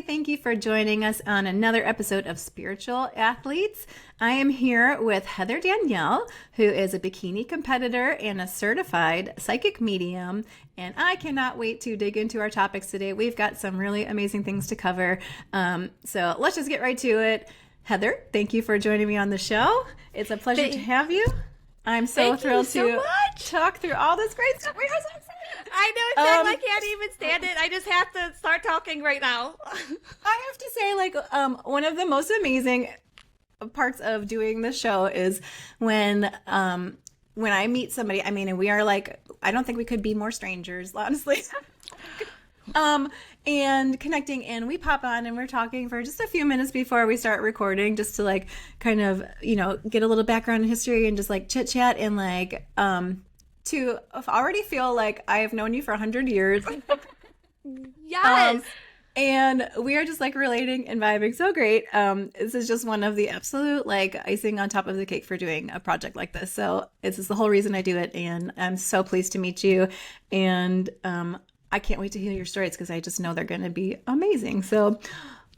Thank you for joining us on another episode of Spiritual Athletes. I am here with Heather Danielle, who is a bikini competitor and a certified psychic medium. And I cannot wait to dig into our topics today. We've got some really amazing things to cover. So let's just get right to it. Heather, thank you for joining me on the show. It's a pleasure to have you. I'm so thrilled to talk through all this great stuff. We are so excited. I know exactly. I can't even stand it. I just have to start talking right now. I have to say, one of the most amazing parts of doing the show is when I meet somebody. I mean, and we are like, I don't think we could be more strangers, honestly. And connecting, and we pop on and we're talking for just a few minutes before we start recording, just to like kind of, get a little background history and just like chit chat and like, to already feel like I have known you for 100 years. Yes. And we are just like relating and vibing so great. This is just one of the absolute like icing on top of the cake for doing a project like this. So this is the whole reason I do it. And I'm so pleased to meet you. And, I can't wait to hear your stories because I just know they're going to be amazing. So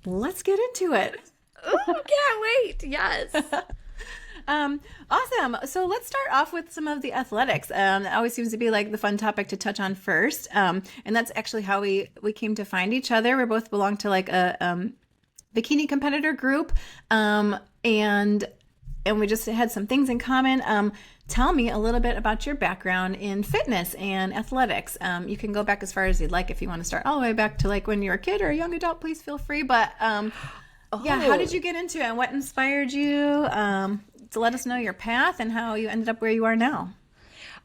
let's get into it. Ooh, can't wait. Yes. Awesome. So let's start off with some of the athletics. That always seems to be like the fun topic to touch on first. And that's actually how we came to find each other. We both belong to like a bikini competitor group. And we just had some things in common. Tell me a little bit about your background in fitness and athletics. You can go back as far as you'd like. If you want to start all the way back to like when you were a kid or a young adult, please feel free. But yeah, how did you get into it and what inspired you to let us know your path and how you ended up where you are now?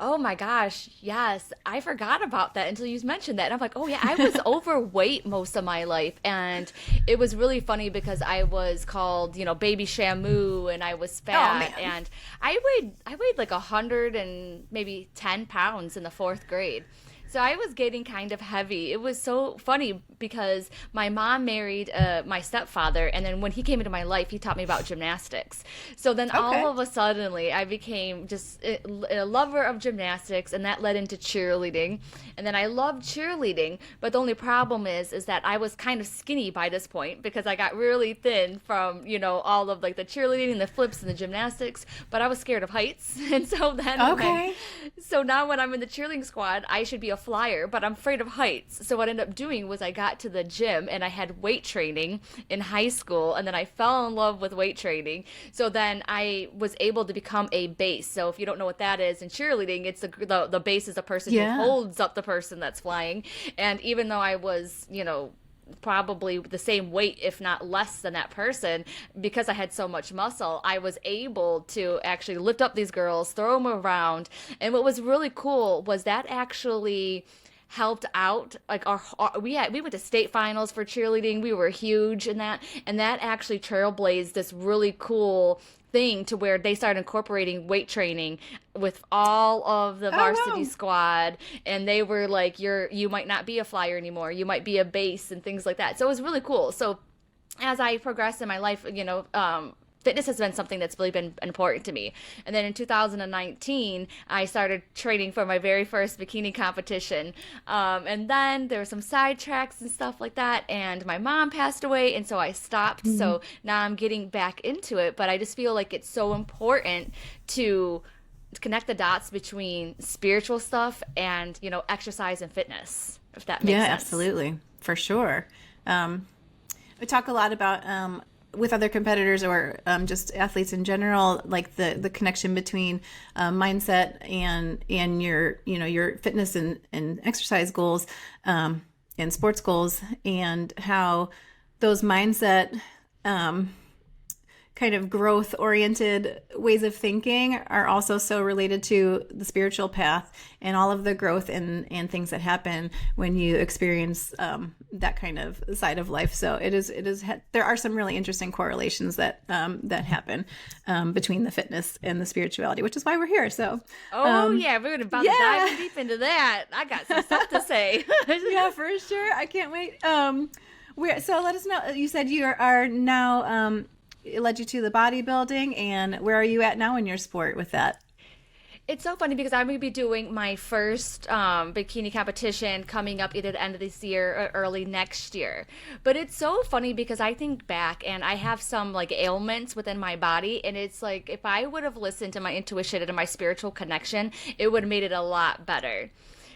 Oh my gosh, yes. I forgot about that until you mentioned that. And I'm like, oh yeah, I was overweight most of my life. And it was really funny because I was called, baby Shamu, and I was fat. Oh, and I weighed like 100 and maybe 10 pounds in the 4th grade. So I was getting kind of heavy. It was so funny because my mom married my stepfather, and then when he came into my life, he taught me about gymnastics. So then all of a sudden, I became just a lover of gymnastics, and that led into cheerleading. And then I loved cheerleading, but the only problem is that I was kind of skinny by this point because I got really thin from, all of like the cheerleading and the flips and the gymnastics, but I was scared of heights. And so then, so now when I'm in the cheerleading squad, I should be a flyer, but I'm afraid of heights. So what I ended up doing was I got to the gym and I had weight training in high school, and then I fell in love with weight training. So then I was able to become a base. So if you don't know what that is in cheerleading, it's the base is the person who holds up the person that's flying. And even though I was, probably the same weight, if not less than that person, because I had so much muscle, I was able to actually lift up these girls, throw them around. And what was really cool was that actually helped out, like we went to state finals for cheerleading. We were huge in that, and that actually trailblazed this really cool thing to where they started incorporating weight training with all of the varsity squad, and they were like, you might not be a flyer anymore, you might be a base and things like that. So it was really cool. So as I progressed in my life, fitness has been something that's really been important to me. And then in 2019, I started training for my very first bikini competition. And then there were some sidetracks and stuff like that. And my mom passed away, and so I stopped. Mm-hmm. So now I'm getting back into it. But I just feel like it's so important to connect the dots between spiritual stuff and, exercise and fitness, if that makes sense. Yeah, absolutely. For sure. We talk a lot about with other competitors or just athletes in general, like the connection between mindset and your fitness and exercise goals and sports goals, and how those mindset kind of growth oriented ways of thinking are also so related to the spiritual path and all of the growth and things that happen when you experience that kind of side of life. So it is there are some really interesting correlations that happen between the fitness and the spirituality, which is why we're here. So we're about to dive deep into that. I got some stuff to say. Yeah, for sure. I can't wait. So let us know. You said you are now it led you to the bodybuilding, and where are you at now in your sport with that? It's so funny because I'm going to be doing my first bikini competition coming up either the end of this year or early next year. But it's so funny because I think back and I have some like ailments within my body. And it's like if I would have listened to my intuition and my spiritual connection, it would have made it a lot better.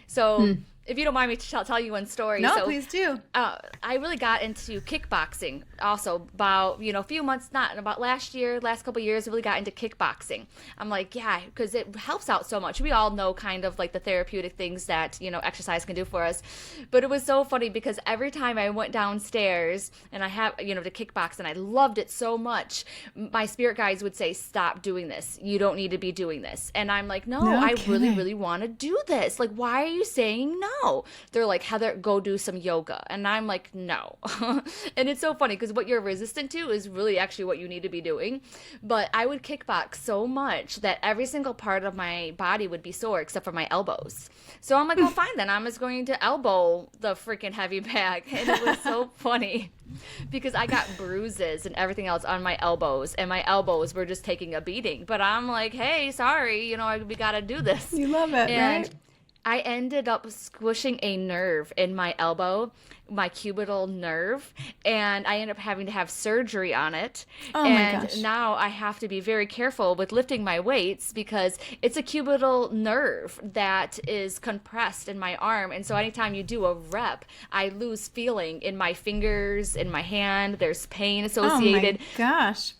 So if you don't mind me tell you one story. No, So, please do. I really got into kickboxing also about, a few months, not about last couple of years, really got into kickboxing. I'm like, yeah, because it helps out so much. We all know kind of like the therapeutic things that, exercise can do for us. But it was so funny because every time I went downstairs and I have, to kickbox and I loved it so much, my spirit guides would say, stop doing this. You don't need to be doing this. And I'm like, no, I really, really want to do this. Like, why are you saying no? They're like, Heather, go do some yoga. And I'm like, no. And it's so funny because what you're resistant to is really actually what you need to be doing. But I would kickbox so much that every single part of my body would be sore except for my elbows. So I'm like, well, fine then. I'm just going to elbow the freaking heavy bag. And it was so funny because I got bruises and everything else on my elbows. And my elbows were just taking a beating. But I'm like, hey, sorry, we got to do this. You love it, and right? I ended up squishing a nerve in my elbow, my cubital nerve, and I ended up having to have surgery on it. Oh and my gosh. now I have to be very careful with lifting my weights because it's a cubital nerve that is compressed in my arm. And so anytime you do a rep, I lose feeling in my fingers, in my hand. There's pain associated. Oh my gosh.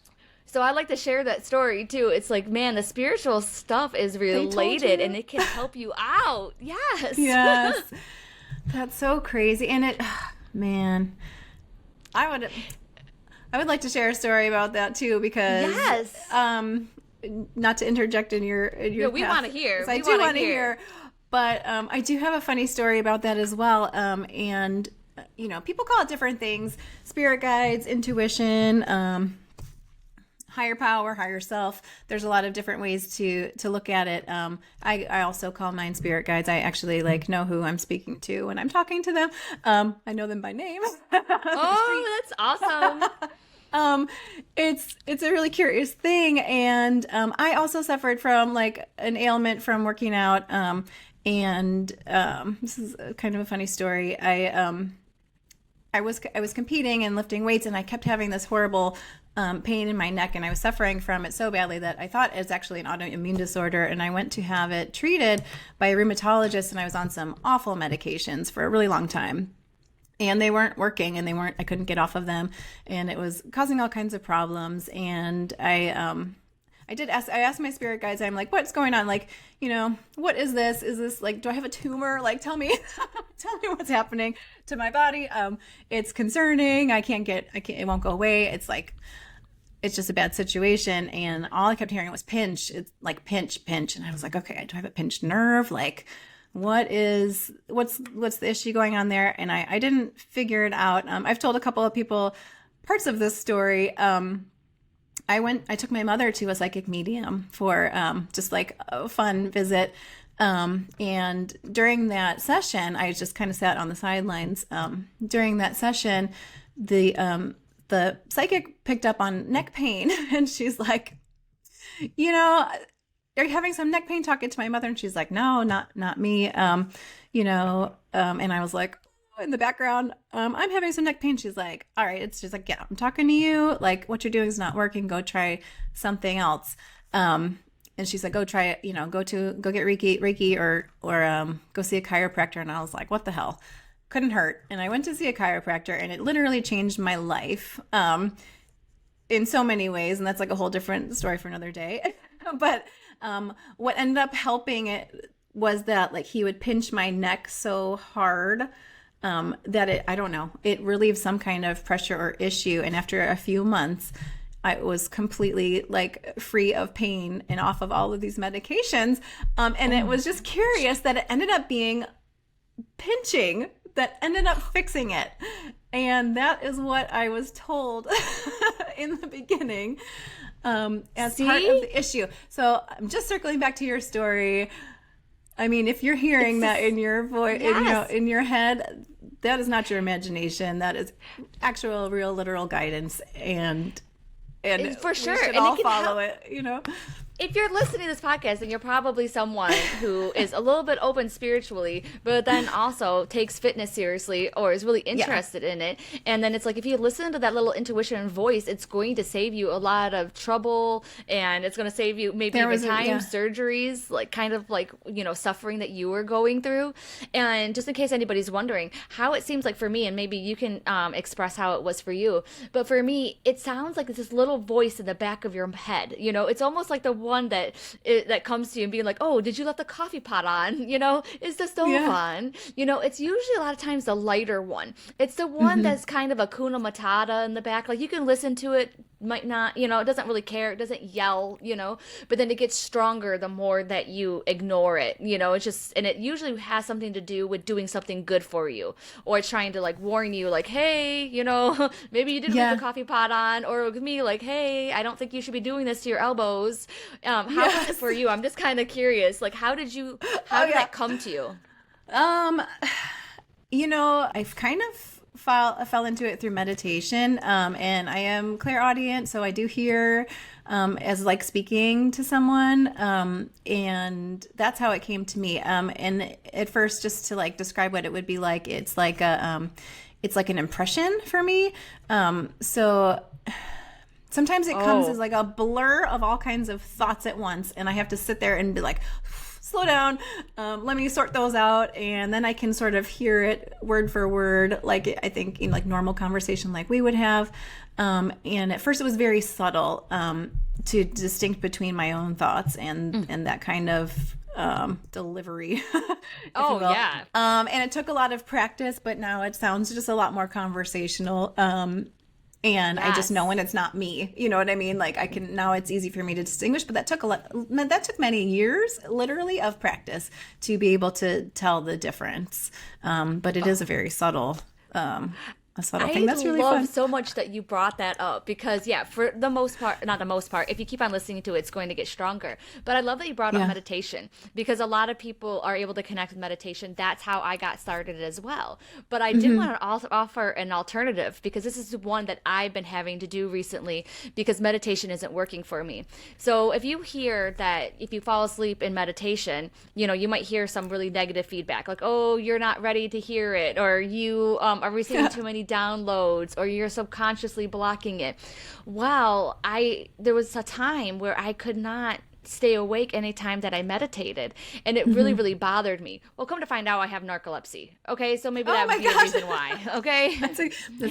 So I like to share that story too. It's like, man, the spiritual stuff is related and it can help you out. Yes. Yes. That's so crazy. And man, I would like to share a story about that too because Yes. Not to interject in your No, we path, want to hear. 'cause I do want to hear. But I do have a funny story about that as well. And people call it different things: spirit guides, intuition, higher power, higher self. There's a lot of different ways to look at it. I also call mine spirit guides. I actually know who I'm speaking to when I'm talking to them. I know them by name. Oh, that's awesome. It's a really curious thing. And I also suffered from an ailment from working out. And this is kind of a funny story. I was competing and lifting weights, and I kept having this horrible pain in my neck, and I was suffering from it so badly that I thought it was actually an autoimmune disorder, and I went to have it treated by a rheumatologist, and I was on some awful medications for a really long time. And they weren't working, and I couldn't get off of them, and it was causing all kinds of problems. And I asked my spirit guides, I'm like, what's going on? What is this? Is this do I have a tumor? Tell me, tell me what's happening to my body. It's concerning. It won't go away. It's just a bad situation. And all I kept hearing was pinch. It's pinch, pinch. And I was like, okay, do I have a pinched nerve? What's the issue going on there? And I didn't figure it out. I've told a couple of people parts of this story. I took my mother to a psychic medium for just a fun visit. And during that session, I just kind of sat on the sidelines. During that session, the psychic picked up on neck pain, and she's like, are you having some neck pain? Talking to my mother, and she's like, no, not me. And I was like, in the background, I'm having some neck pain. She's like, all right. It's just like, yeah, I'm talking to you. What you're doing is not working. Go try something else. And she's like, go try it, go get Reiki or go see a chiropractor. And I was like, what the hell? Couldn't hurt. And I went to see a chiropractor, and it literally changed my life in so many ways. And that's a whole different story for another day. But what ended up helping it was that he would pinch my neck so hard that it relieved some kind of pressure or issue. And after a few months, I was completely free of pain and off of all of these medications. And it was just curious that it ended up being pinching that ended up fixing it. And that is what I was told in the beginning as part of the issue. So I'm just circling back to your story. I mean, if you're hearing that in your voice, Yes. in your head, that is not your imagination. That is actual, real, literal guidance, and For sure. we should And all it can follow help. it. if you're listening to this podcast, then you're probably someone who is a little bit open spiritually, but then also takes fitness seriously or is really interested in it. And then it's like, if you listen to that little intuition and voice, it's going to save you a lot of trouble, and it's going to save you maybe even time, surgeries, like kind of like, suffering that you were going through. And just in case anybody's wondering how it seems like for me, and maybe you can express how it was for you, but for me, it sounds like it's this little voice in the back of your head. It's almost like the one that comes to you and being like, oh, did you let the coffee pot on? Is the stove on? It's usually a lot of times the lighter one. It's the one that's kind of a kuna matata in the back. Like, you can listen to it, might not, it doesn't really care. It doesn't yell, but then it gets stronger the more that you ignore it. It's just, and it usually has something to do with doing something good for you, or it's trying to like warn you, like, hey, maybe you didn't leave the coffee pot on, or with me, like, hey, I don't think you should be doing this to your elbows. How was it for you? I'm just kind of curious. Like, how did that come to you? I've kind of fell into it through meditation, and I am clairaudient, so I do hear as like speaking to someone, and that's how it came to me. And at first, just to like describe what it would be like, it's like an impression for me. So sometimes it comes as like a blur of all kinds of thoughts at once, and I have to sit there and be like, slow down, let me sort those out, and then I can sort of hear it word for word, like I think in like normal conversation like we would have. And at first it was very subtle, to distinct between my own thoughts and that kind of delivery. And it took a lot of practice, but now it sounds just a lot more conversational. And I just know when it's not me, you know what I mean? Like, now it's easy for me to distinguish, but that took many years, literally, of practice to be able to tell the difference. But it is a very subtle thing. That's really fun. I love so much that you brought that up, because for the most part, not the most part, if you keep on listening to it, it's going to get stronger. But I love that you brought up meditation, because a lot of people are able to connect with meditation. That's how I got started as well. But I did want to offer an alternative, because this is one that I've been having to do recently, because meditation isn't working for me. So if you hear that if you fall asleep in meditation, you might hear some really negative feedback, like, oh, you're not ready to hear it, or you are receiving too many downloads, or you're subconsciously blocking it. Well, there was a time where I could not stay awake anytime that I meditated, and it really, really bothered me. Well, come to find out, I have narcolepsy. Okay, so maybe that would be a reason why. Okay, that's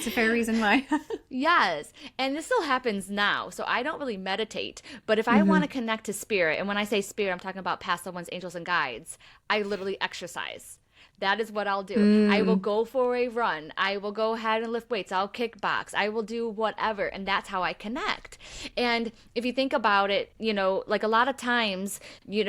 a fair reason why. Yes, and this still happens now. So I don't really meditate, but if I want to connect to spirit, and when I say spirit, I'm talking about past loved ones, angels, and guides, I literally exercise. That is what I'll do. I will go for a run. I will go ahead and lift weights. I'll kickbox. I will do whatever. And that's how I connect. And if you think about it, like a lot of times, we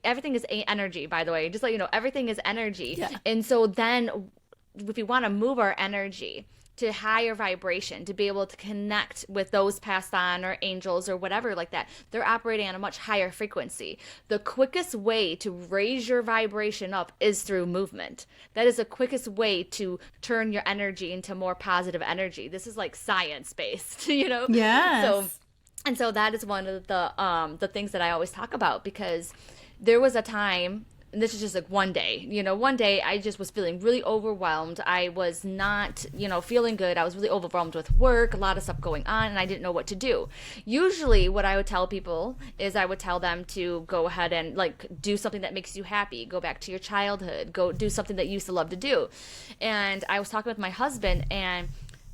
everything is energy, by the way. Just like, everything is energy. Yeah. And so then if we want to move our energy to higher vibration, to be able to connect with those passed on or angels or whatever like that, they're operating on a much higher frequency. The quickest way to raise your vibration up is through movement. That is the quickest way to turn your energy into more positive energy. This is like science-based, Yes. So that is one of the things that I always talk about, because there was a time, and this is just like one day I just was feeling really overwhelmed. I was not, feeling good. I was really overwhelmed with work, a lot of stuff going on, and I didn't know what to do. Usually what I would tell people is I would tell them to go ahead and like do something that makes you happy. Go back to your childhood. Go do something that you used to love to do. And I was talking with my husband, and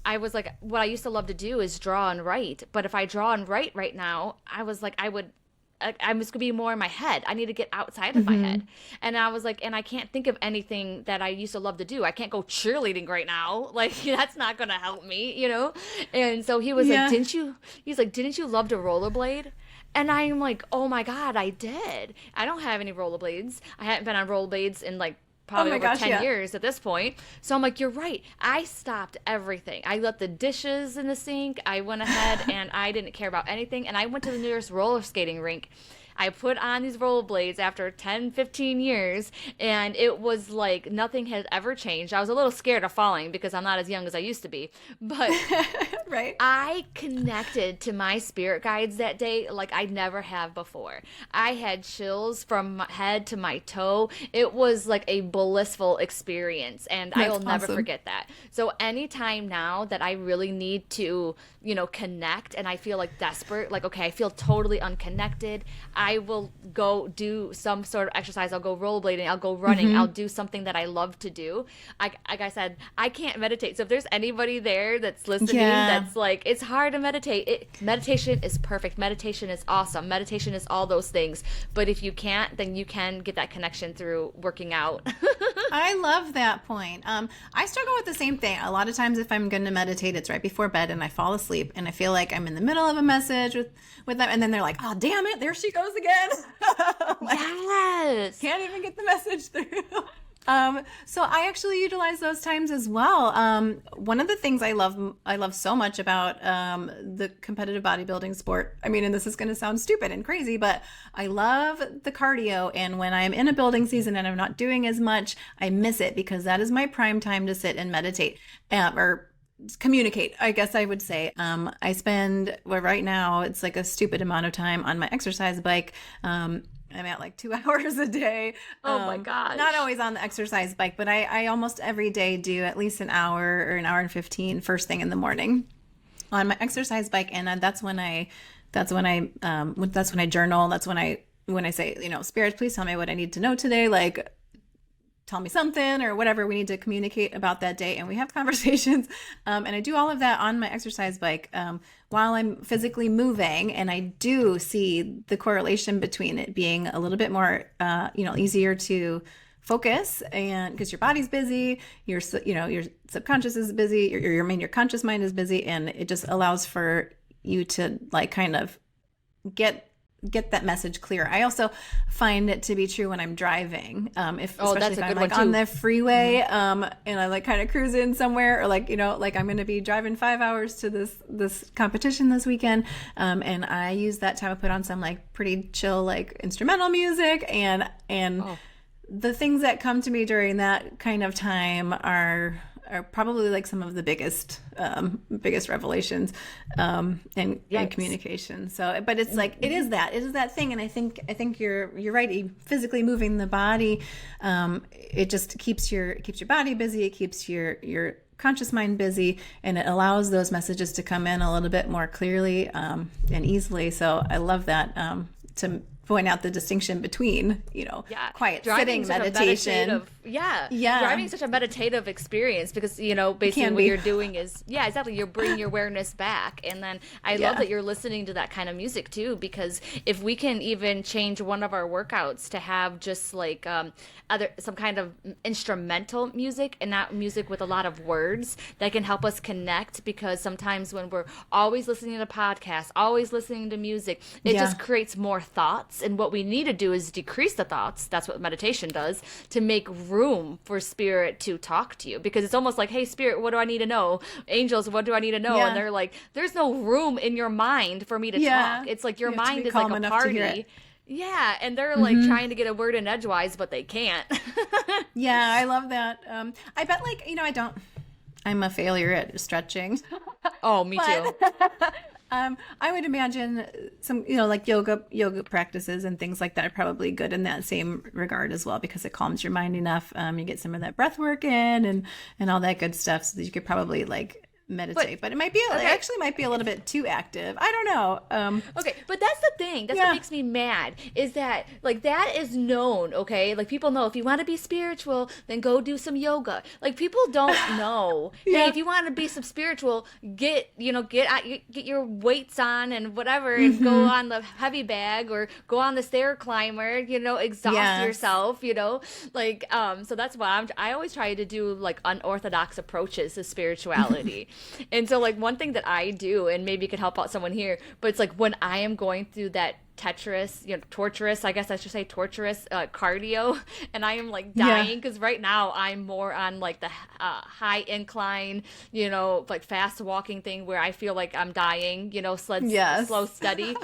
I was like, what I used to love to do is draw and write. But if I draw and write right now, I was like, I'm just gonna be more in my head. I need to get outside of my head. And I was like, and I can't think of anything that I used to love to do. I can't go cheerleading right now. Like, that's not gonna help me, And so he was like, didn't you love to rollerblade? And I'm like, oh my God, I did. I don't have any rollerblades. I haven't been on rollerblades in like probably over 10 years at this point. So I'm like, you're right. I stopped everything. I left the dishes in the sink. I went ahead and I didn't care about anything. And I went to the nearest roller skating rink. I put on these rollerblades after 10, 15 years, and it was like nothing had ever changed. I was a little scared of falling because I'm not as young as I used to be, but Right. I connected to my spirit guides that day like I never have before. I had chills from my head to my toe. It was like a blissful experience, and I That's will never awesome. forget that. So anytime now that I really need to, connect and I feel like desperate, like, okay, I feel totally unconnected, I will go do some sort of exercise. I'll go rollerblading, I'll go running, I'll do something that I love to do. Like I said, I can't meditate. So if there's anybody there that's listening that's like, it's hard to meditate, meditation is perfect. Meditation is awesome. Meditation is all those things. But if you can't, then you can get that connection through working out. I love that point. I struggle with the same thing. A lot of times if I'm going to meditate, it's right before bed and I fall asleep and I feel like I'm in the middle of a message with them. And then they're like, oh, damn it. There she goes again. Like, Yes. can't even get the message through. So I actually utilize those times as well. One of the things I love so much about the competitive bodybuilding sport, I mean, and this is going to sound stupid and crazy, but I love the cardio. And when I'm in a building season and I'm not doing as much, I miss it because that is my prime time to sit and meditate, or communicate, I guess I would say. I spend, well, right now it's like a stupid amount of time on my exercise bike. I'm at like 2 hours a day. Oh my gosh. Not always on the exercise bike, but I almost every day do at least an hour or an hour and 15 first thing in the morning on my exercise bike. And that's when I journal. That's when I say, spirits, please tell me what I need to know today. Like, tell me something or whatever we need to communicate about that day. And we have conversations. And I do all of that on my exercise bike while I'm physically moving. And I do see the correlation between it being a little bit more, easier to focus, and because your body's busy, your subconscious is busy, your conscious mind is busy. And it just allows for you to like kind of get that message clear. I also find it to be true when I'm driving. Especially if I'm like on the freeway, and I like kind of cruise in somewhere, or like, like I'm going to be driving 5 hours to this competition this weekend. And I use that time to put on some like pretty chill, like instrumental music, and the things that come to me during that kind of time are probably like some of the biggest revelations in communication. So, but it's like it is that thing, and I think you're right. Physically moving the body, it just keeps your body busy. It keeps your conscious mind busy, and it allows those messages to come in a little bit more clearly and easily. So I love that to point out the distinction between, quiet sitting meditation. Driving such a meditative experience because, basically what you're doing is, exactly, you're bringing your awareness back. And then I love that you're listening to that kind of music too, because if we can even change one of our workouts to have just like some kind of instrumental music and not music with a lot of words, that can help us connect, because sometimes when we're always listening to podcasts, always listening to music, it just creates more thoughts. And what we need to do is decrease the thoughts. That's what meditation does, to make room for spirit to talk to you. Because it's almost like, hey, spirit, what do I need to know? Angels, what do I need to know? And they're like, there's no room in your mind for me to talk. It's like your mind is like a party. Yeah, and they're like trying to get a word in edgewise, but they can't. Yeah, I love that. I bet like, I'm a failure at stretching. Oh, me too. I would imagine some, like yoga practices and things like that are probably good in that same regard as well, because it calms your mind enough. You get some of that breath work in and all that good stuff, so that you could probably like meditate. But it might be it actually might be a little bit too active. I don't know. Okay, but that's the thing. That's what makes me mad, is that like that is known, okay? Like people know if you want to be spiritual, then go do some yoga. Like people don't know. Hey, if you want to be some spiritual, get your weights on and whatever, and go on the heavy bag or go on the stair climber, exhaust yourself, like so that's why I always try to do like unorthodox approaches to spirituality. And so like one thing that I do, and maybe it could help out someone here, but it's like when I am going through that torturous, I guess I should say torturous cardio, and I am like dying because right now I'm more on like the high incline, like fast walking thing where I feel like I'm dying, slow, steady.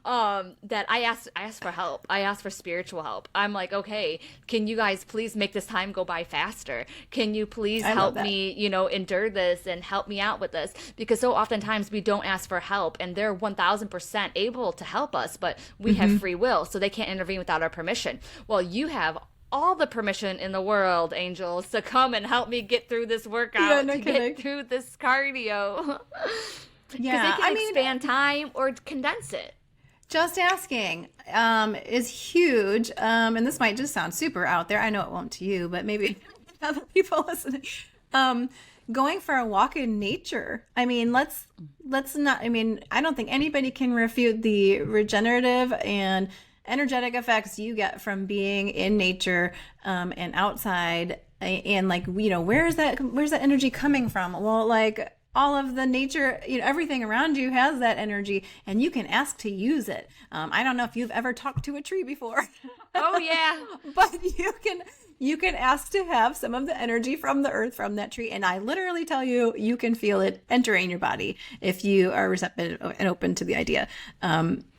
That I asked for help. I asked for spiritual help. I'm like, okay, can you guys please make this time go by faster? Can you please help me, endure this and help me out with this? Because so oftentimes we don't ask for help, and they're 1000% able to help us, but we have free will, so they can't intervene without our permission. Well, you have all the permission in the world, angels, to come and help me get through this workout, get through this cardio. Because they can expand time or condense it. Just asking is huge. And this might just sound super out there. I know it won't to you, but maybe other people listening. Going for a walk in nature. I mean, let's not, I don't think anybody can refute the regenerative and energetic effects you get from being in nature and outside. And like, where's that energy coming from? Well, like, all of the nature, everything around you has that energy, and you can ask to use it. I don't know if you've ever talked to a tree before. Oh yeah. But you can ask to have some of the energy from the earth, from that tree. And I literally tell you, you can feel it entering your body if you are receptive and open to the idea.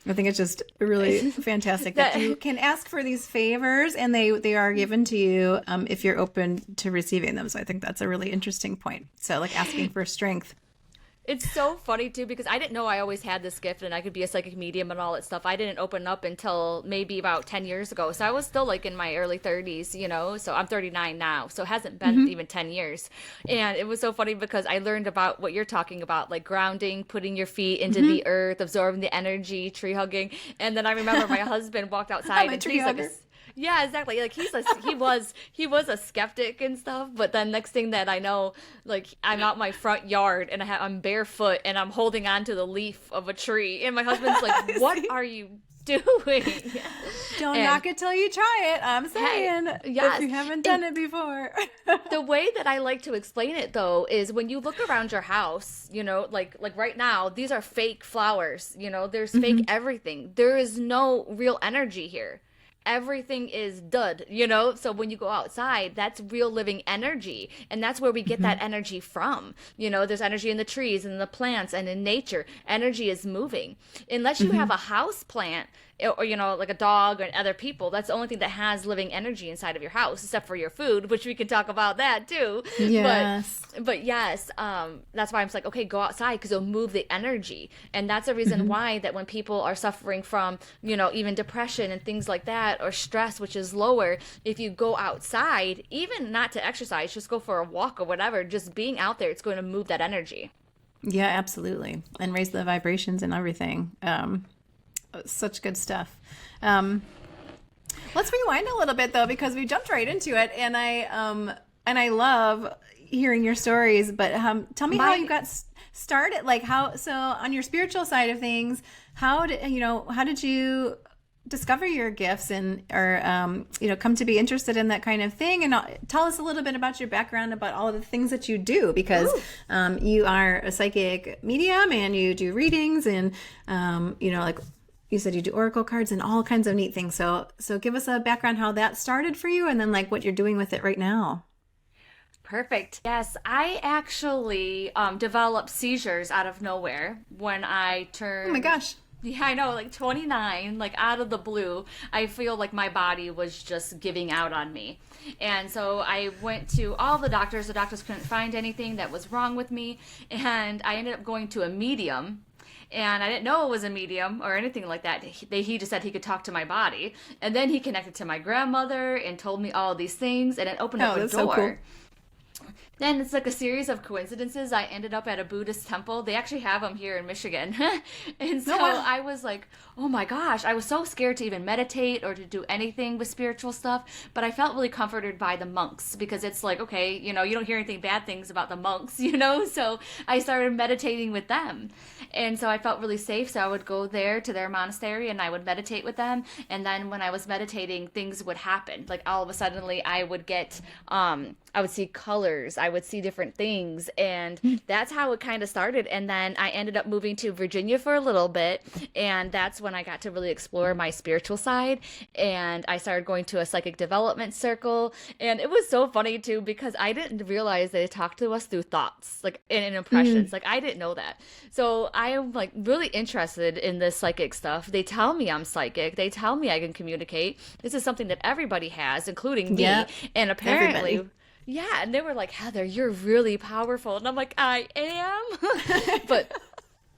I think it's just really fantastic that you can ask for these favors, and they are given to you if you're open to receiving them. So I think that's a really interesting point. So like asking for strength. It's so funny too, because I didn't know I always had this gift and I could be a psychic medium and all that stuff. I didn't open up until maybe about 10 years ago. So I was still like in my early 30s, so I'm 39 now. So it hasn't been even 10 years. And it was so funny because I learned about what you're talking about, like grounding, putting your feet into the earth, absorbing the energy, tree hugging. And then I remember my husband walked outside and he's like, yeah, exactly. Like he was a skeptic and stuff, but then next thing that I know, like I'm out my front yard and I'm barefoot and I'm holding on to the leaf of a tree, and my husband's like, "What are you doing?" Don't knock it till you try it. I'm saying, if you haven't done it before. The way that I like to explain it though is when you look around your house, like right now, these are fake flowers. There's fake everything. There is no real energy here. Everything is dud, so when you go outside, that's real living energy, and that's where we get that energy from. There's energy in the trees and the plants and in nature. Energy is moving. Unless you have a house plant or like a dog or other people, that's the only thing that has living energy inside of your house, except for your food, which we can talk about that too. Yes. But yes, that's why I'm like, okay, go outside because it'll move the energy. And that's a reason why that when people are suffering from, even depression and things like that, or stress, which is lower, if you go outside, even not to exercise, just go for a walk or whatever, just being out there, it's going to move that energy. Yeah, absolutely. And raise the vibrations and everything. Such good stuff. Let's rewind a little bit though, because we jumped right into it, and I love hearing your stories. But tell me how you got started. Like so on your spiritual side of things, how did you discover your gifts or come to be interested in that kind of thing? And tell us a little bit about your background, about all of the things that you do, because you are a psychic medium and you do readings and like you said, you do oracle cards and all kinds of neat things. So give us a background how that started for you, and then like what you're doing with it right now. Perfect. Yes, I actually developed seizures out of nowhere when I turned... Oh my gosh. Yeah, I know, like 29, like out of the blue, I feel like my body was just giving out on me. And so I went to all the doctors. The doctors couldn't find anything that was wrong with me. And I ended up going to a medium. And I didn't know it was a medium or anything like that. He just said he could talk to my body. And then he connected to my grandmother and told me all these things. And it opened up a door. So cool. Then it's like a series of coincidences. I ended up at a Buddhist temple. They actually have them here in Michigan. And so I was like, oh my gosh, I was so scared to even meditate or to do anything with spiritual stuff. But I felt really comforted by the monks, because it's like, okay, you don't hear anything bad things about the monks, So I started meditating with them. And so I felt really safe. So I would go there to their monastery and I would meditate with them. And then when I was meditating, things would happen. Like all of a sudden I would get I would see colors, I would see different things, and that's how it kind of started. And then I ended up moving to Virginia for a little bit, and that's when I got to really explore my spiritual side, and I started going to a psychic development circle. And it was so funny too, because I didn't realize they talked to us through thoughts, like in impressions. Like I didn't know that. So I am like really interested in this psychic stuff. They tell me I'm psychic. They tell me I can communicate. This is something that everybody has, including me. Yeah, And apparently, everybody. yeah, and they were like, Heather, you're really powerful. And I'm like, I am. But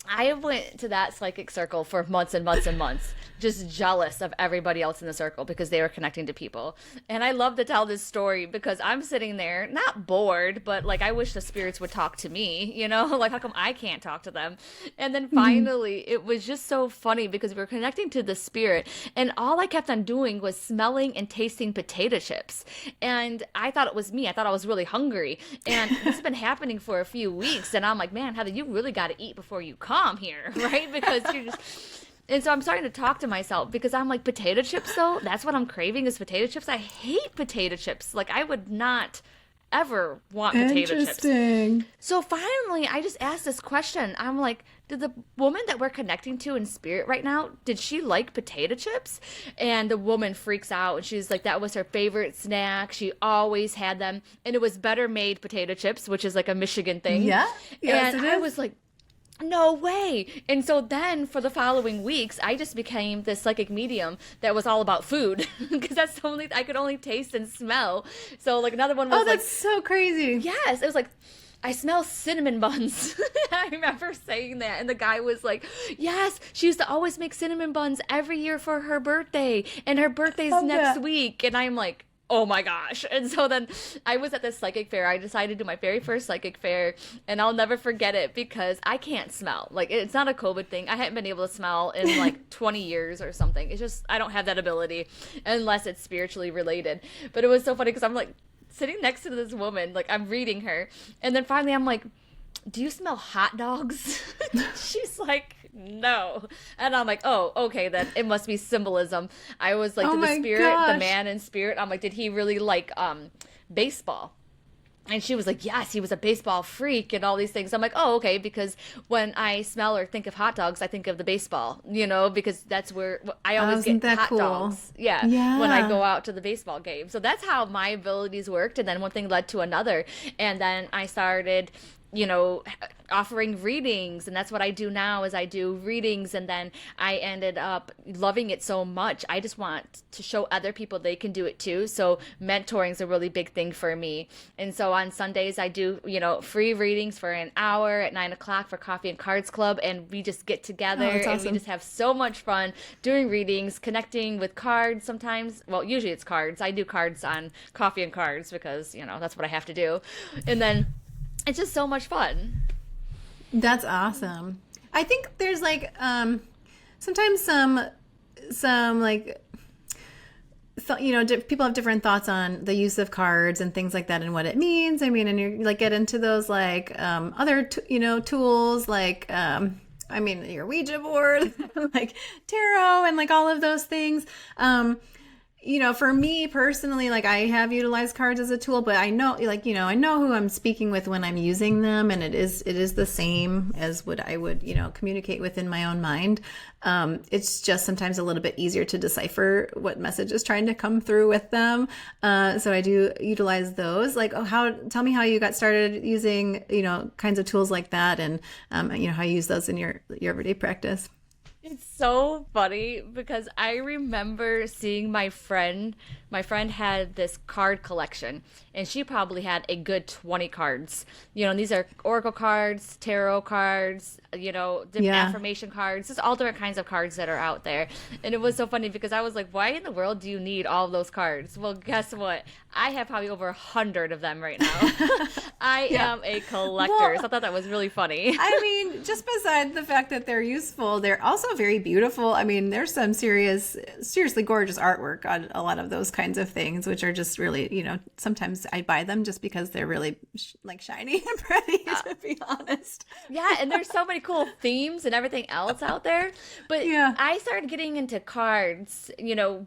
I went to that psychic circle for months and months and months, just jealous of everybody else in the circle because they were connecting to people. And I love to tell this story because I'm sitting there, not bored, but like I wish the spirits would talk to me, you know, like how come I can't talk to them? And then finally, it was just so funny because we were connecting to the spirit, and all I kept on doing was smelling and tasting potato chips. And I thought it was me. I thought I was really hungry. And this has been happening for a few weeks. And I'm like, man, Heather, you really got to eat before you come here, right? Because you're just... And so I'm starting to talk to myself because I'm like, potato chips though? That's what I'm craving is potato chips? I hate potato chips. Like I would not ever want potato chips. Interesting. So finally, I just asked this question. I'm like, did the woman that we're connecting to in spirit right now, did she like potato chips? And the woman freaks out and she's like, that was her favorite snack. She always had them. And it was Better Made potato chips, which is like a Michigan thing. Yeah. Yes, and it I is. was like, no way. And so then for the following weeks, I just became this psychic medium that was all about food because that's the only I could only taste and smell. So like another one was Oh, that's so crazy. yes, it was like, I smell cinnamon buns. I remember saying that. And the guy was like, yes, she used to always make cinnamon buns every year for her birthday. And her birthday's Love next that. week. And I'm like, oh my gosh. And so then I was at this psychic fair. I decided to do my very first psychic fair, and I'll never forget it because I can't smell. Like, it's not a COVID thing. I hadn't been able to smell in like 20 years or something. It's just, I don't have that ability unless it's spiritually related. But it was so funny because I'm like sitting next to this woman, like I'm reading her. And then finally I'm like, do you smell hot dogs? She's like, no. And I'm like, oh, okay, then it must be symbolism. I was like, Oh to the my spirit, the gosh. man in spirit, I'm like, did he really like baseball? And she was like, yes, he was a baseball freak and all these things. I'm like, oh, okay, because when I smell or think of hot dogs, I think of the baseball, you know, because that's where I always Isn't get that hot cool? dogs. Yeah, Yeah. when I go out to the baseball game. So that's how my abilities worked. And then one thing led to another. And then I started, you know, offering readings, and that's what I do now is I do readings. And then I ended up loving it so much, I just want to show other people they can do it too. So mentoring is a really big thing for me. And so on Sundays I do, you know, free readings for an hour at 9 o'clock for Coffee and Cards Club, and we just get together that's and awesome. we just have so much fun doing readings, connecting with cards sometimes. Well, usually it's cards. I do cards on Coffee and Cards because, you know, that's what I have to do. And then it's just so much fun. That's awesome. I think there's like sometimes some like you know, people have different thoughts on the use of cards and things like that and what it means. I mean, and you like get into those like other you know, tools like I mean, your Ouija board, like tarot and like all of those things. You know, for me personally, like I have utilized cards as a tool, but I know, like, you know, I know who I'm speaking with when I'm using them, and it is the same as what I would, you know, communicate with in my own mind. It's just sometimes a little bit easier to decipher what message is trying to come through with them. So I do utilize those. Like, tell me how you got started using, you know, kinds of tools like that, and you know, how you use those in your everyday practice. It's so funny because I remember seeing my friend. My friend had this card collection, and she probably had a good 20 cards. You know, and these are oracle cards, tarot cards, you know, different Yeah. affirmation cards, just all different kinds of cards that are out there. And it was so funny because I was like, why in the world do you need all of those cards? Well, guess what? I have probably over 100 of them right now. I am a collector. Well, so I thought that was really funny. I mean, just beside the fact that they're useful, they're also very beautiful. I mean, there's some seriously gorgeous artwork on a lot of those kinds of things, which are just really, sometimes I buy them just because they're really like shiny and pretty, to be honest. Yeah, and there's so many cool themes and everything else out there. But Yeah. I started getting into cards,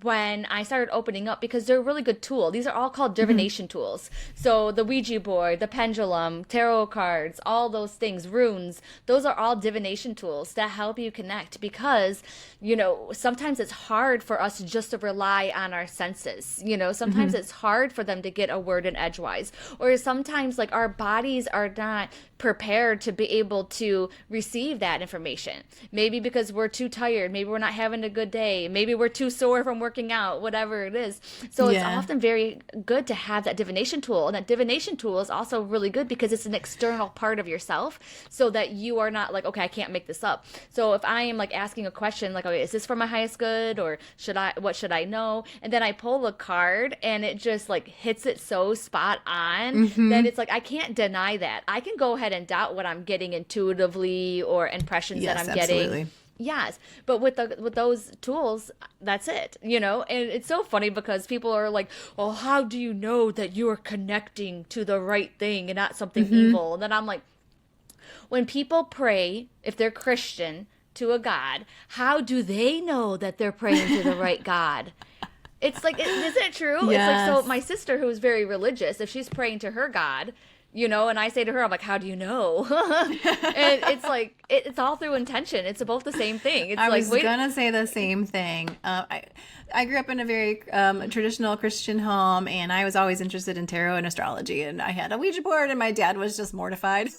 when I started opening up because they're a really good tool. These are all called divination tools. So the Ouija board, the pendulum, tarot cards, all those things, runes, those are all divination tools that help you connect because, sometimes it's hard for us just to rely on our senses. Sometimes it's hard for them to get a word in edgewise. Or sometimes like our bodies are not prepared to be able to receive that information. Maybe because we're too tired, maybe we're not having a good day, maybe we're too sore from working out, whatever it is. So it's often very good to have that divination tool. And that divination tool is also really good because it's an external part of yourself so that you are not like, okay, I can't make this up. So if I am like asking a question like, okay, is this for my highest good or what should I know? And then I pull the card and it just like hits it so spot on that it's like, I can't deny that. I can go ahead and doubt what I'm getting intuitively or impressions that I'm absolutely. getting. Yes, but with those tools, that's it, And it's so funny because people are like, "Well, how do you know that you are connecting to the right thing and not something evil?" And then I'm like, when people pray, if they're Christian, to a God, how do they know that they're praying to the right God? It's like, isn't it true? Yes. It's like, so my sister who's very religious, if she's praying to her God, and I say to her, I'm like, how do you know? And it's like, it's all through intention. It's both the same thing. It's I like, was gonna say the same thing. I grew up in a very traditional Christian home, and I was always interested in tarot and astrology. And I had a Ouija board, and my dad was just mortified,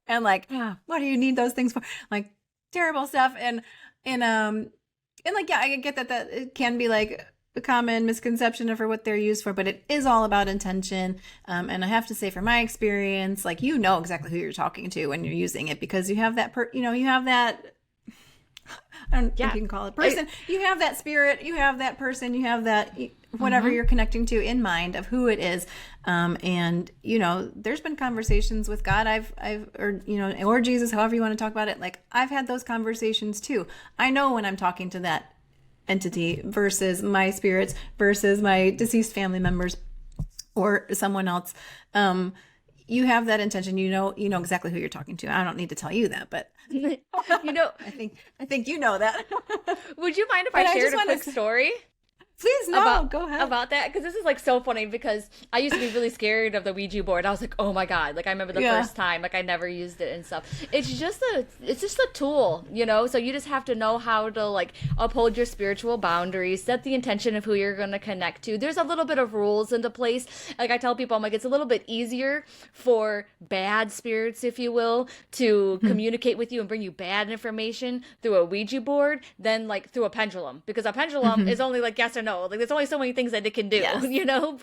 and like, what do you need those things for? Like terrible stuff. And like, yeah, I get that it can be like a common misconception for what they're used for, but it is all about intention. And I have to say, from my experience, like, exactly who you're talking to when you're using it because you have that, you have that. I don't think you can call it person. You have that spirit. You have that person. You have that whatever you're connecting to in mind of who it is. And there's been conversations with God. Or Jesus, however you want to talk about it. Like I've had those conversations too. I know when I'm talking to that entity versus my spirits versus my deceased family members or someone else. You have that intention, you know exactly who you're talking to. I don't need to tell you that, but I think you know that. Would you mind if I shared a quick story? Please, no, go ahead. About that, because this is like so funny because I used to be really scared of the Ouija board. I was like, oh my God, like I remember the first time, like I never used it and stuff. It's just a tool, so you just have to know how to like uphold your spiritual boundaries, set the intention of who you're going to connect to. There's a little bit of rules into place. Like I tell people, I'm like, it's a little bit easier for bad spirits, if you will, to communicate with you and bring you bad information through a Ouija board than like through a pendulum, because a pendulum is only like yes or no. Like there's only so many things that it can do,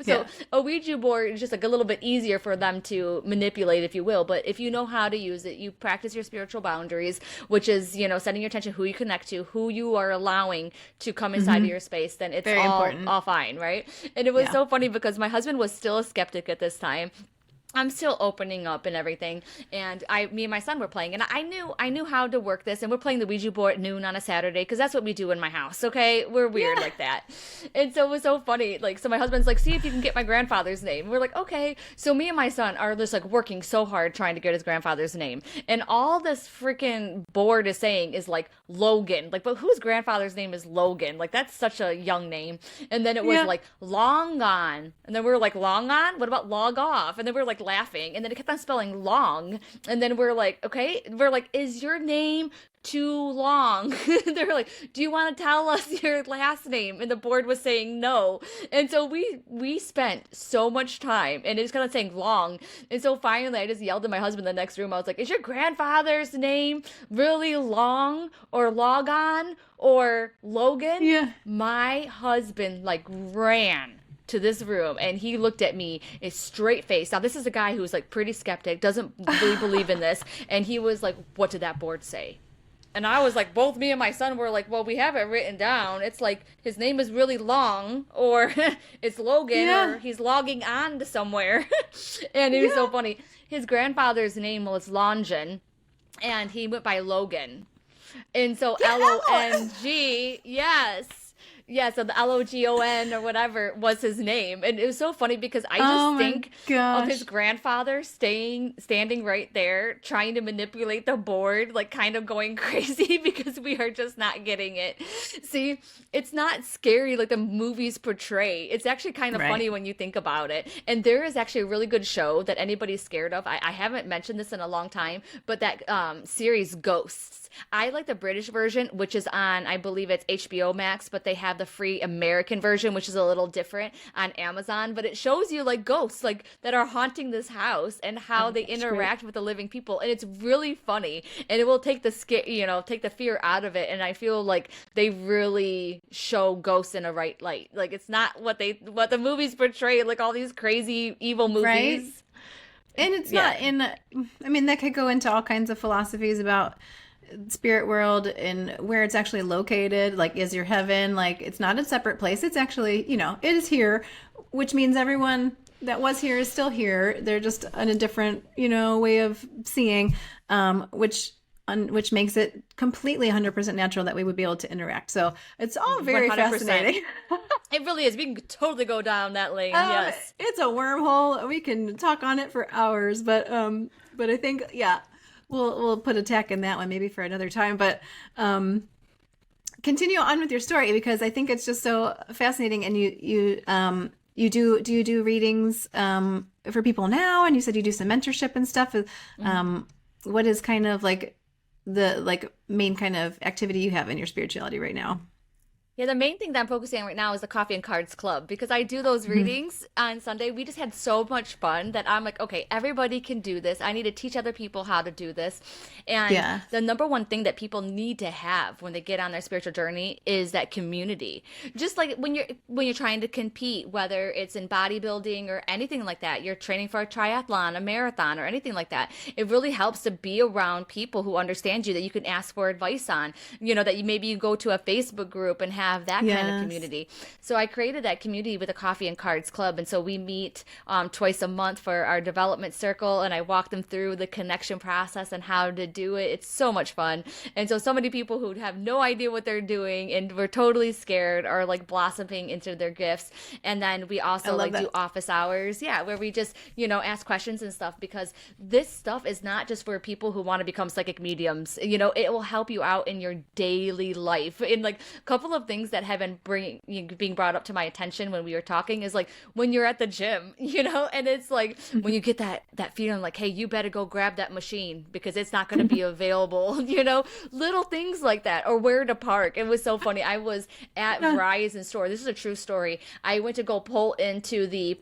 So a Ouija board is just like a little bit easier for them to manipulate, if you will. But if you know how to use it, you practice your spiritual boundaries, which is, setting your attention who you connect to, who you are allowing to come inside of your space, then it's all fine, right? And it was so funny because my husband was still a skeptic at this time. I'm still opening up and everything, and me and my son were playing, and I knew how to work this, and we're playing the Ouija board at noon on a Saturday, because that's what we do in my house, okay? We're weird like that. And so it was so funny, like, so my husband's like, see if you can get my grandfather's name. We're like, okay. So me and my son are just, like, working so hard trying to get his grandfather's name, and all this freaking board is saying is, like, Logan. Like, but whose grandfather's name is Logan? Like, that's such a young name. And then it was, like, long on, and then we were like, long on? What about log off? And then we were like, laughing, and then it kept on spelling long, and then we're like, okay, we're like, is your name too long? They were like, do you want to tell us your last name? And the board was saying no. And so we spent so much time, and it was kind of saying long. And so finally I just yelled at my husband in the next room. I was like, is your grandfather's name really long or log on or Logan? Yeah. My husband like ran to this room, and he looked at me a straight face. Now this is a guy who's like pretty skeptic, doesn't really believe in this, and he was like, what did that board say? And I was like, both me and my son were like, well, we have it written down. It's like his name is really long, or it's Logan, or he's logging on to somewhere. And it was so funny. His grandfather's name was Longen, and he went by Logan. And so Long, yes. Yeah, so the Logon or whatever was his name. And it was so funny because I just think of his grandfather standing right there, trying to manipulate the board, like kind of going crazy because we are just not getting it. See, it's not scary like the movies portray. It's actually kind of funny when you think about it. And there is actually a really good show that anybody's scared of. I haven't mentioned this in a long time, but that series Ghosts. I like the British version, which is on, I believe it's HBO Max, but they have the free American version, which is a little different on Amazon. But it shows you like ghosts like that are haunting this house and how they interact with the living people, and it's really funny. And it will take the take the fear out of it. And I feel like they really show ghosts in a right light. Like it's not what the movies portray, like all these crazy evil movies. Right? And it's not in. I mean, that could go into all kinds of philosophies about spirit world and where it's actually located. Like, is your heaven, like, it's not a separate place, it's actually, it is here, which means everyone that was here is still here. They're just on a different way of seeing, which makes it completely 100% natural that we would be able to interact. So it's all very 100%. Fascinating. It really is. We can totally go down that lane. Yes, it's a wormhole. We can talk on it for hours, but I think we'll put a tack in that one maybe for another time. But continue on with your story, because I think it's just so fascinating. And you do readings for people now, and you said you do some mentorship and stuff. What is kind of like the main kind of activity you have in your spirituality right now? Yeah, the main thing that I'm focusing on right now is the Coffee and Cards Club, because I do those readings on Sunday. We just had so much fun that I'm like, okay, everybody can do this. I need to teach other people how to do this. And the number one thing that people need to have when they get on their spiritual journey is that community. Just like when you're trying to compete, whether it's in bodybuilding or anything like that, you're training for a triathlon, a marathon, or anything like that. It really helps to be around people who understand you, that you can ask for advice on, that maybe you go to a Facebook group and have that kind of community. So I created that community with the Coffee and Cards Club. And so we meet twice a month for our development circle, and I walk them through the connection process and how to do it. It's so much fun. And so many people who have no idea what they're doing and were totally scared are like blossoming into their gifts. And then we also do office hours, where we just, ask questions and stuff, because this stuff is not just for people who want to become psychic mediums. It will help you out in your daily life. In like a couple of things that have been being brought up to my attention when we were talking is like when you're at the gym, and it's like when you get that feeling like, hey, you better go grab that machine because it's not going to be available, little things like that, or where to park. It was so funny. I was at Verizon store. This is a true story. I went to go pull into the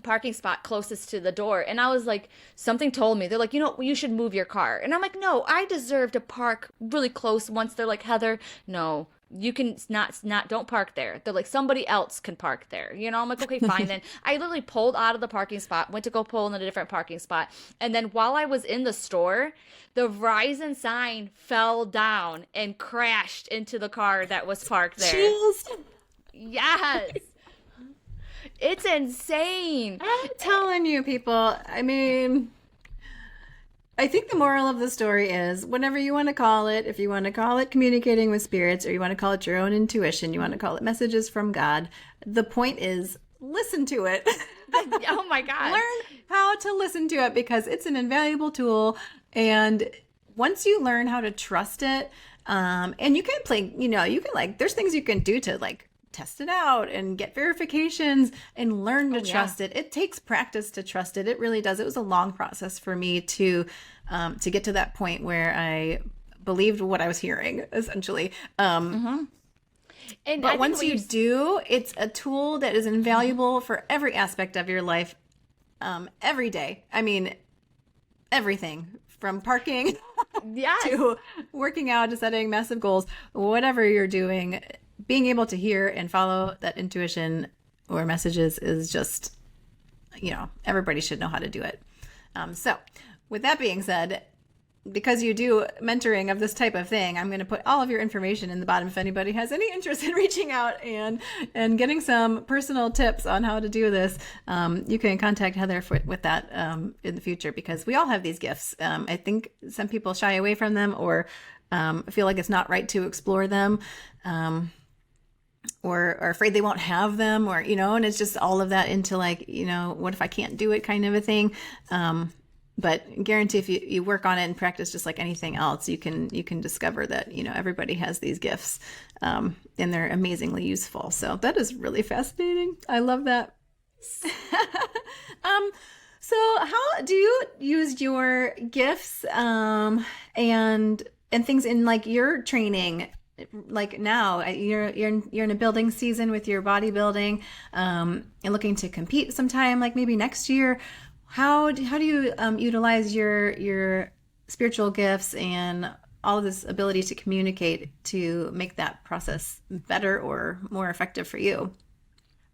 parking spot closest to the door, and I was like, something told me, they're like, you should move your car. And I'm like, no, I deserve to park really close. Once they're like, Heather, no, you can not don't park there. They're like, somebody else can park there. I'm like, okay, fine. Then I literally pulled out of the parking spot, went to go pull in a different parking spot. And then while I was in the store, the Verizon sign fell down and crashed into the car that was parked there. Chills. Yes. It's insane. I'm telling you, people. I mean, I think the moral of the story is, whatever you want to call it, if you want to call it communicating with spirits, or you want to call it your own intuition, you want to call it messages from God, the point is, listen to it. Oh my God. Learn how to listen to it, because it's an invaluable tool. And once you learn how to trust it, and you can play, there's things you can do to test it out and get verifications and learn to trust it. It takes practice to trust it. It really does. It was a long process for me to get to that point where I believed what I was hearing, essentially. And but once you do, it's a tool that is invaluable for every aspect of your life, every day. I mean, everything from parking to working out to setting massive goals, whatever you're doing. Being able to hear and follow that intuition or messages is just, everybody should know how to do it. So with that being said, because you do mentoring of this type of thing, I'm going to put all of your information in the bottom if anybody has any interest in reaching out and getting some personal tips on how to do this. You can contact Heather with that in the future, because we all have these gifts. I think some people shy away from them or feel like it's not right to explore them, or are afraid they won't have them, or, and it's just all of that into like, what if I can't do it kind of a thing. But guarantee if you work on it and practice just like anything else, you can discover that, everybody has these gifts, and they're amazingly useful. So that is really fascinating. I love that. So how do you use your gifts, and things in like your training? Like now you're in a building season with your bodybuilding, and looking to compete sometime, like maybe next year. How do you utilize your spiritual gifts and all of this ability to communicate to make that process better or more effective for you?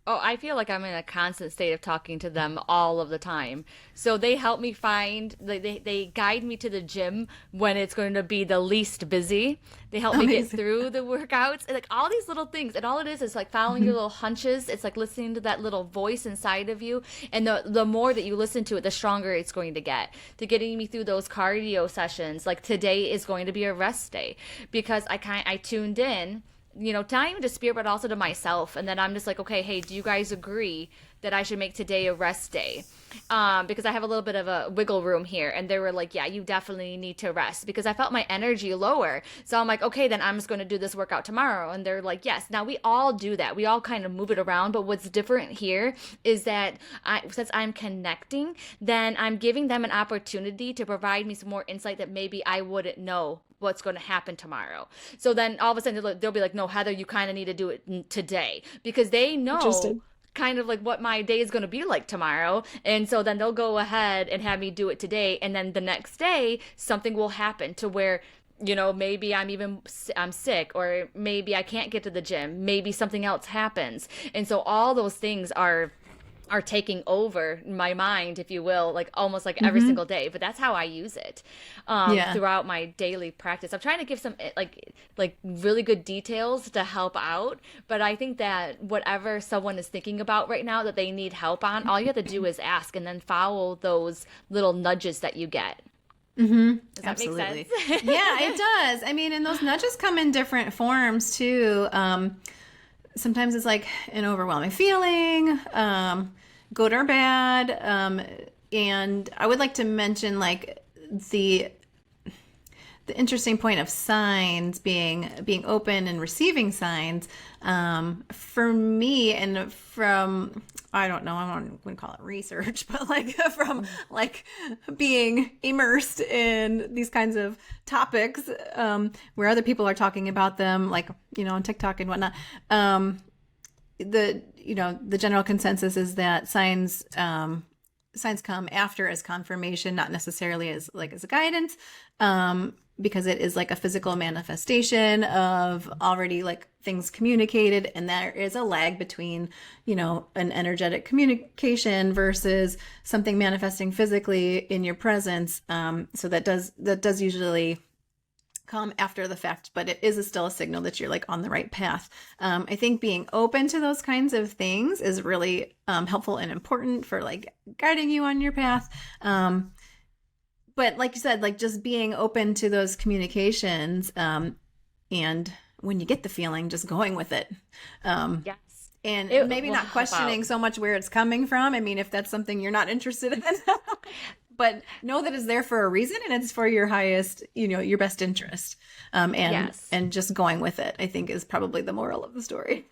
Oh, I feel like I'm in a constant state of talking to them all of the time. So they help me find, they guide me to the gym when it's going to be the least busy. They help me get through the workouts, and like all these little things. And all it is like following your little hunches. It's like listening to that little voice inside of you. And the more that you listen to it, the stronger it's going to get. To getting me through those cardio sessions. Like today is going to be a rest day because I tuned in, not even to spirit, but also to myself. And then I'm just like, okay, hey, do you guys agree that I should make today a rest day? Because I have a little bit of a wiggle room here. And they were like, yeah, you definitely need to rest, because I felt my energy lower. So I'm like, okay, then I'm just going to do this workout tomorrow. And they're like, yes. Now we all do that. We all kind of move it around. But what's different here is that since I'm connecting, then I'm giving them an opportunity to provide me some more insight that maybe I wouldn't know what's going to happen tomorrow. So then all of a sudden they'll be like, no, Heather, you kind of need to do it today, because they know kind of like what my day is going to be like tomorrow. And so then they'll go ahead and have me do it today. And then the next day, something will happen to where, maybe I'm sick, or maybe I can't get to the gym. Maybe something else happens. And so all those things are taking over my mind, if you will, like almost like every single day. But that's how I use it throughout my daily practice. I'm trying to give some like really good details to help out. But I think that whatever someone is thinking about right now that they need help on, all you have to do is ask, and then follow those little nudges that you get. Does that Absolutely. make sense? Yeah, it does. I mean, and those nudges come in different forms too. Sometimes it's like an overwhelming feeling, good or bad. And I would like to mention like the interesting point of signs being open and receiving signs. For me, and from, I don't know, I wouldn't call it research, but like from like being immersed in these kinds of topics, where other people are talking about them, like, on TikTok and whatnot. The general consensus is that signs come after as confirmation, not necessarily as a guidance, because it is like a physical manifestation of already like things communicated, and there is a lag between, an energetic communication versus something manifesting physically in your presence. So that does usually come after the fact, but it is still a signal that you're like on the right path. I think being open to those kinds of things is really helpful and important for like guiding you on your path. But like you said, like just being open to those communications, and when you get the feeling, just going with it. Yes. And It maybe will not help questioning out. so much where it's coming from. I mean, if that's something you're not interested in, but know that it's there for a reason, and it's for your highest, your best interest. Yes. And just going with it, I think, is probably the moral of the story.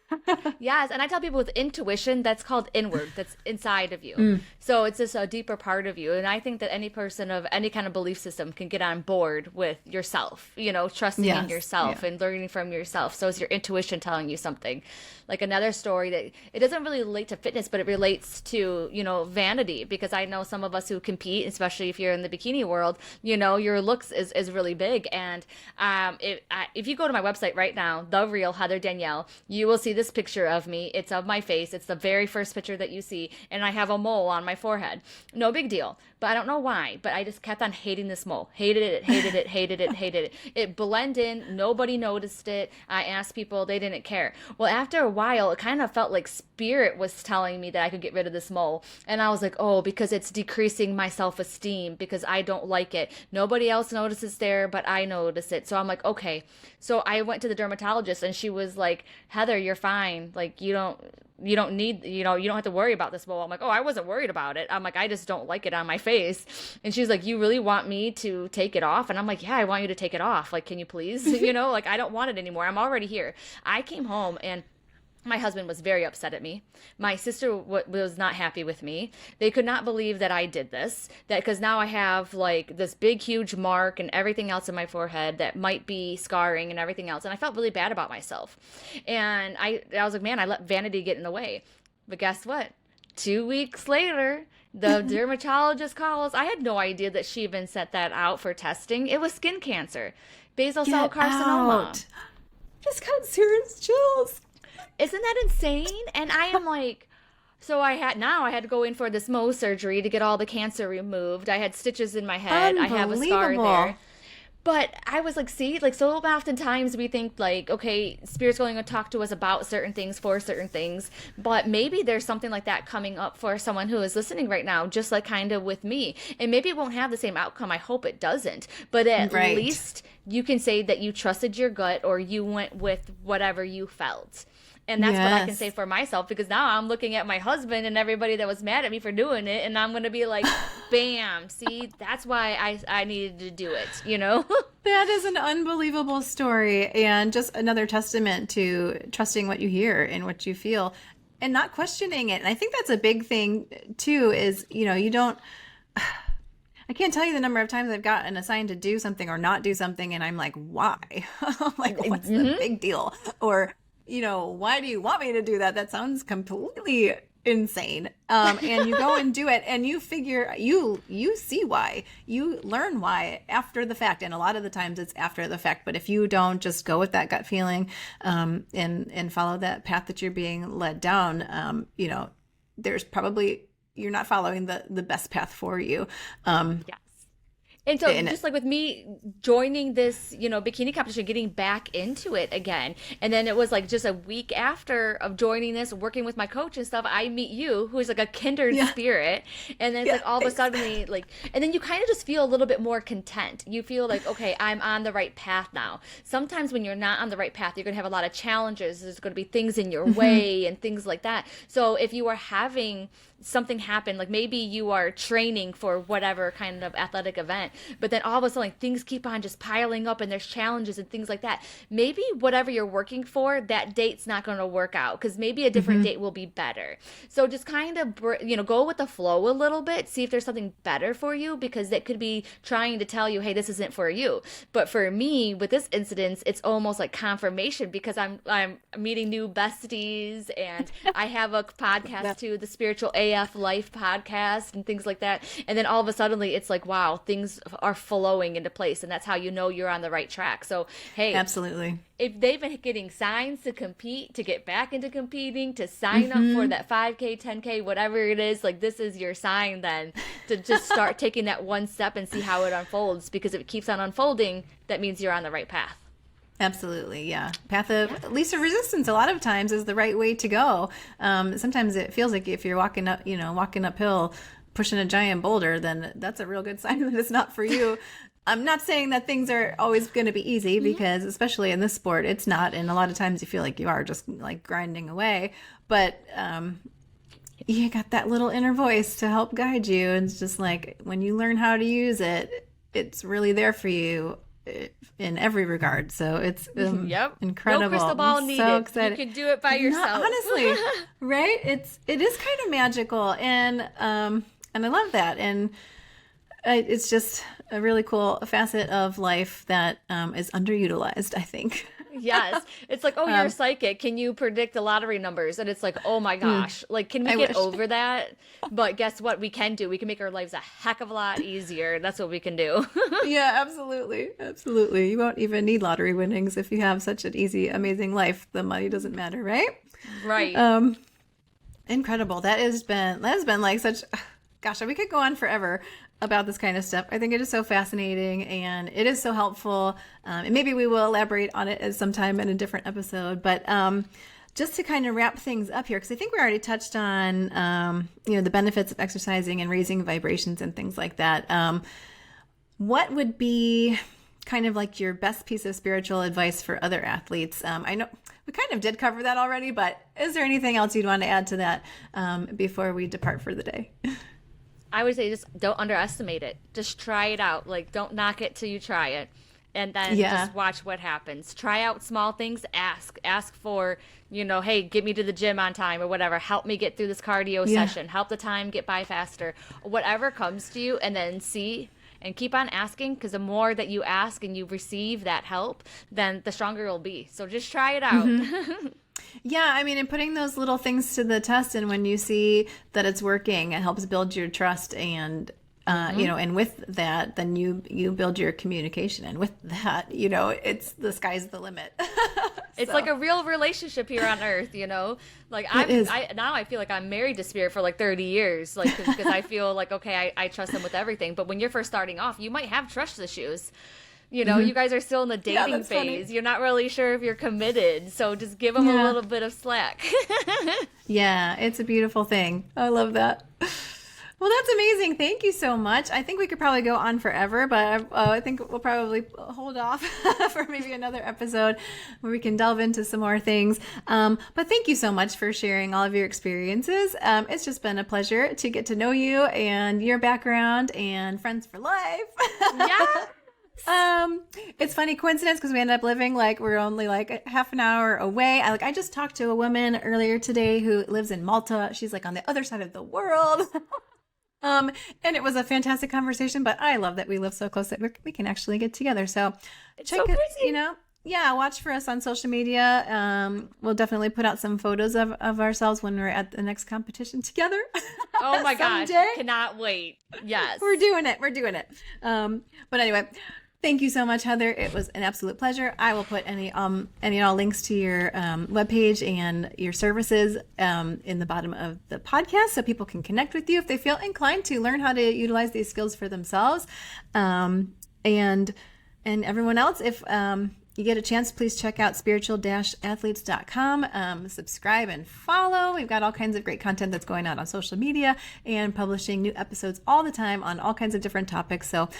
Yes, and I tell people with intuition, that's called inward, that's inside of you. So it's just a deeper part of you. And I think that any person of any kind of belief system can get on board with yourself, trusting in Yes, yourself yeah. and learning from yourself. So it's your intuition telling you something. Like another story that it doesn't really relate to fitness, but it relates to, vanity, because I know some of us who compete, especially if you're in the bikini world, your looks is really big. And if you go to my website right now, The Real Heather Danielle, you will see this picture of me. It's of my face. It's the very first picture that you see. And I have a mole on my forehead. No big deal. But I don't know why. But I just kept on hating this mole. Hated it, hated it, hated it, hated it. It blended in. Nobody noticed it. I asked people. They didn't care. Well, after a while, it kind of felt like spirit was telling me that I could get rid of this mole. And I was like, oh, because it's decreasing my self self-esteem because I don't like it. Nobody else notices there, but I notice it. So I'm like, okay. So I went to the dermatologist and she was like, Heather, you're fine. Like, you don't need, you don't have to worry about this mole. I'm like, oh, I wasn't worried about it. I'm like, I just don't like it on my face. And she's like, you really want me to take it off? And I'm like, yeah, I want you to take it off. Like, can you please? Like, I don't want it anymore. I'm already here. I came home and my husband was very upset at me. My sister was not happy with me. They could not believe that I did this. That because now I have like this big, huge mark and everything else in my forehead that might be scarring and everything else. And I felt really bad about myself. And I was like, man, I let vanity get in the way. But guess what? 2 weeks later, the dermatologist calls. I had no idea that she even set that out for testing. It was skin cancer, basal cell carcinoma. Just got serious chills. Isn't that insane? And I am like, so I had to go in for this Mohs surgery to get all the cancer removed. I had stitches in my head. I have a scar there. But I was like, see, like so oftentimes we think like, okay, Spirit's going to talk to us about certain things for certain things, but maybe there's something like that coming up for someone who is listening right now, just like kind of with me. And maybe it won't have the same outcome. I hope it doesn't. But at least you can say that you trusted your gut or you went with whatever you felt. And that's what I can say for myself, because now I'm looking at my husband and everybody that was mad at me for doing it, and I'm going to be like, bam, see, that's why I needed to do it, That is an unbelievable story, and just another testament to trusting what you hear and what you feel and not questioning it. And I think that's a big thing, too, is, you don't... I can't tell you the number of times I've gotten assigned to do something or not do something, and I'm like, why? Like, what's the big deal? Or... why do you want me to do that? That sounds completely insane. And you go and do it and you figure, you see why, you learn why after the fact. And a lot of the times it's after the fact, but if you don't just go with that gut feeling, and follow that path that you're being led down, there's probably, you're not following the best path for you. Yes. And so just like with me joining this, bikini competition, getting back into it again. And then it was like just a week after of joining this, working with my coach and stuff, I meet you, who is like a kindred spirit. And then it's like all of a sudden, and then you kind of just feel a little bit more content. You feel like, okay, I'm on the right path now. Sometimes when you're not on the right path, you're going to have a lot of challenges. There's going to be things in your way and things like that. So if you are having something happen, like maybe you are training for whatever kind of athletic event, but then all of a sudden things keep on just piling up and there's challenges and things like that, maybe whatever you're working for, that date's not going to work out, because maybe a different date will be better. So just kind of go with the flow a little bit, see if there's something better for you, because that could be trying to tell you, hey, this isn't for you. But for me, with this incident, it's almost like confirmation, because I'm meeting new besties, and I have a podcast too, the Spiritual AF Life podcast and things like that. And then all of a sudden it's like, wow, things are flowing into place, and that's how you know you're on the right track. So hey, absolutely, if they've been getting signs to compete, to get back into competing, to sign up for that 5K, 10K, whatever it is, like this is your sign then to just start taking that one step and see how it unfolds, because if it keeps on unfolding, that means you're on the right path. Absolutely, yeah. Path of least of resistance a lot of times is the right way to go. Sometimes it feels like if you're walking uphill, pushing a giant boulder, then that's a real good sign that it's not for you. I'm not saying that things are always going to be easy, because especially in this sport, it's not. And a lot of times you feel like you are just like grinding away. But you got that little inner voice to help guide you. And it's just like when you learn how to use it, it's really there for you in every regard. So it's incredible. No crystal ball needed. So excited. You can do it by yourself. Honestly, right? It is kind of magical, and I love that. And it's just a really cool facet of life that is underutilized, I think. Yes. It's like, oh, you're a psychic. Can you predict the lottery numbers? And it's like, oh my gosh, like, can we get over that? But guess what we can do? We can make our lives a heck of a lot easier. That's what we can do. Yeah, absolutely. Absolutely. You won't even need lottery winnings if you have such an easy, amazing life. The money doesn't matter, right? Right. Incredible. That has been like such, gosh, we could go on forever about this kind of stuff. I think it is so fascinating, and it is so helpful. And maybe we will elaborate on it at some time in a different episode. But just to kind of wrap things up here, because I think we already touched on, the benefits of exercising and raising vibrations and things like that. What would be kind of like your best piece of spiritual advice for other athletes? I know we kind of did cover that already, but is there anything else you'd want to add to that before we depart for the day? I would say just don't underestimate it. Just try it out. Like, don't knock it till you try it. And then just watch what happens. Try out small things. Ask for, hey, get me to the gym on time or whatever. Help me get through this cardio session. Help the time get by faster. Whatever comes to you, and then see and keep on asking, because the more that you ask and you receive that help, then the stronger you'll be. So just try it out. Mm-hmm. Yeah, I mean, and putting those little things to the test, and when you see that it's working, it helps build your trust, and and with that, then you build your communication, and with that, it's the sky's the limit. It's like a real relationship here on Earth, Like I feel like I'm married to Spirit for like 30 years, like because I feel like I trust them with everything. But when you're first starting off, you might have trust issues. You guys are still in the dating phase. Funny. You're not really sure if you're committed. So just give them a little bit of slack. Yeah, it's a beautiful thing. I love that. Well, that's amazing. Thank you so much. I think we could probably go on forever, but I think we'll probably hold off for maybe another episode where we can delve into some more things. But thank you so much for sharing all of your experiences. It's just been a pleasure to get to know you and your background, and friends for life. Yeah. It's funny coincidence because we ended up living we're only like half an hour away. I just talked to a woman earlier today who lives in Malta. She's on the other side of the world. And it was a fantastic conversation, but I love that we live so close that we can actually get together. So check it, watch for us on social media. We'll definitely put out some photos of ourselves when we're at the next competition together. Oh my gosh. Cannot wait. Yes. We're doing it. But anyway, thank you so much, Heather. It was an absolute pleasure. I will put any and all links to your webpage and your services in the bottom of the podcast, so people can connect with you if they feel inclined to learn how to utilize these skills for themselves. And everyone else, if you get a chance, please check out spiritual-athletes.com. Subscribe and follow. We've got all kinds of great content that's going on social media and publishing new episodes all the time on all kinds of different topics. So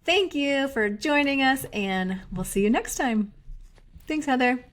thank you for joining us, and we'll see you next time. Thanks, Heather.